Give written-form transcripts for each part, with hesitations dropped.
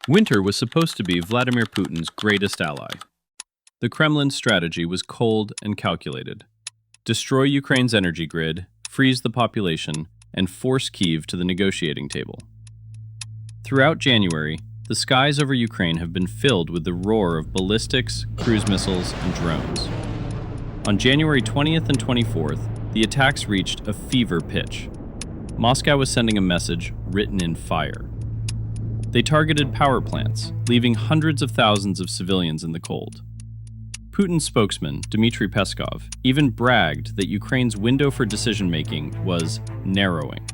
Winter was supposed to be Vladimir Putin's greatest ally. The Kremlin's strategy was cold and calculated. Destroy Ukraine's energy grid, freeze the population, and force Kyiv to the negotiating table. Throughout January, the skies over Ukraine have been filled with the roar of ballistics, cruise missiles, and drones. On January 20th and 24th, the attacks reached a fever pitch. Moscow was sending a message written in fire. They targeted power plants, leaving hundreds of thousands of civilians in the cold. Putin's spokesman, Dmitry Peskov, even bragged that Ukraine's window for decision-making was narrowing.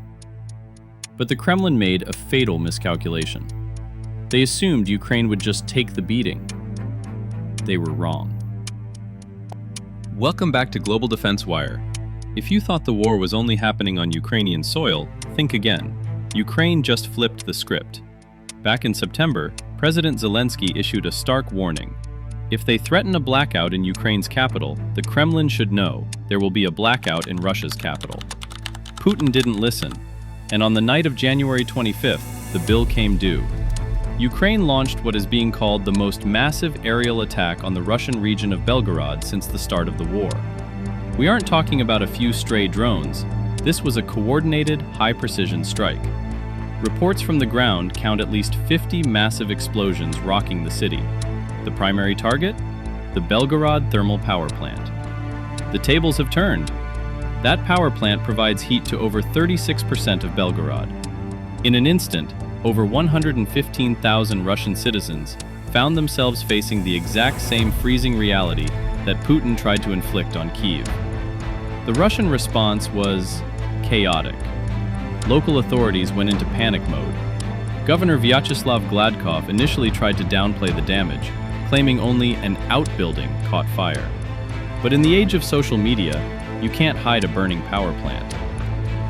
But the Kremlin made a fatal miscalculation. They assumed Ukraine would just take the beating. They were wrong. Welcome back to Global Defense Wire. If you thought the war was only happening on Ukrainian soil, think again. Ukraine just flipped the script. Back in September, President Zelensky issued a stark warning. If they threaten a blackout in Ukraine's capital, the Kremlin should know there will be a blackout in Russia's capital. Putin didn't listen, and on the night of January 25th, the bill came due. Ukraine launched what is being called the most massive aerial attack on the Russian region of Belgorod since the start of the war. We aren't talking about a few stray drones. This was a coordinated, high-precision strike. Reports from the ground count at least 50 massive explosions rocking the city. The primary target? The Belgorod Thermal Power Plant. The tables have turned. That power plant provides heat to over 36% of Belgorod. In an instant, over 115,000 Russian citizens found themselves facing the exact same freezing reality that Putin tried to inflict on Kyiv. The Russian response was chaotic. Local authorities went into panic mode. Governor Vyacheslav Gladkov initially tried to downplay the damage, claiming only an outbuilding caught fire. But in the age of social media, you can't hide a burning power plant.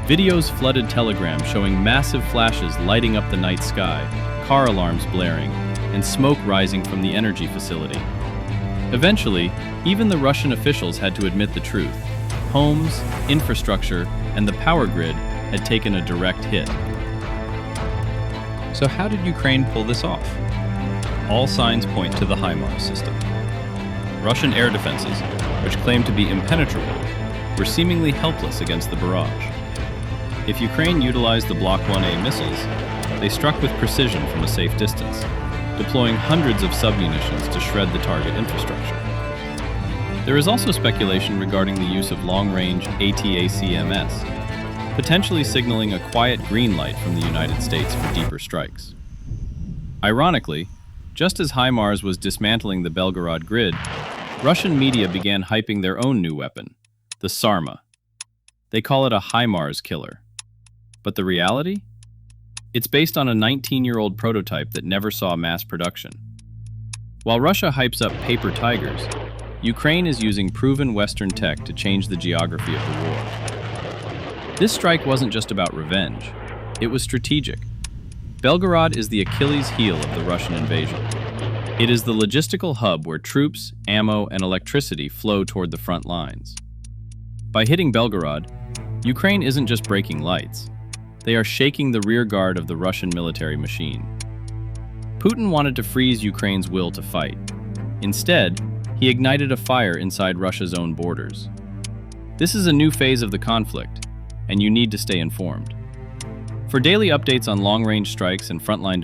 Videos flooded Telegram showing massive flashes lighting up the night sky, car alarms blaring, and smoke rising from the energy facility. Eventually, even the Russian officials had to admit the truth. Homes, infrastructure, and the power grid had taken a direct hit. So how did Ukraine pull this off? All signs point to the HIMARS system. Russian air defenses, which claimed to be impenetrable, were seemingly helpless against the barrage. If Ukraine utilized the Block 1A missiles, they struck with precision from a safe distance, deploying hundreds of submunitions to shred the target infrastructure. There is also speculation regarding the use of long-range ATACMS, potentially signaling a quiet green light from the United States for deeper strikes. Ironically, just as HIMARS was dismantling the Belgorod grid, Russian media began hyping their own new weapon, the Sarma. They call it a HIMARS-Killer. But the reality? It's based on a 19-year-old prototype that never saw mass production. While Russia hypes up paper tigers, Ukraine is using proven Western tech to change the geography of the war. This strike wasn't just about revenge. It was strategic. Belgorod is the Achilles heel of the Russian invasion. It is the logistical hub where troops, ammo, and electricity flow toward the front lines. By hitting Belgorod, Ukraine isn't just breaking lights. They are shaking the rear guard of the Russian military machine. Putin wanted to freeze Ukraine's will to fight. Instead, he ignited a fire inside Russia's own borders. This is a new phase of the conflict, and you need to stay informed. For daily updates on long-range strikes and frontline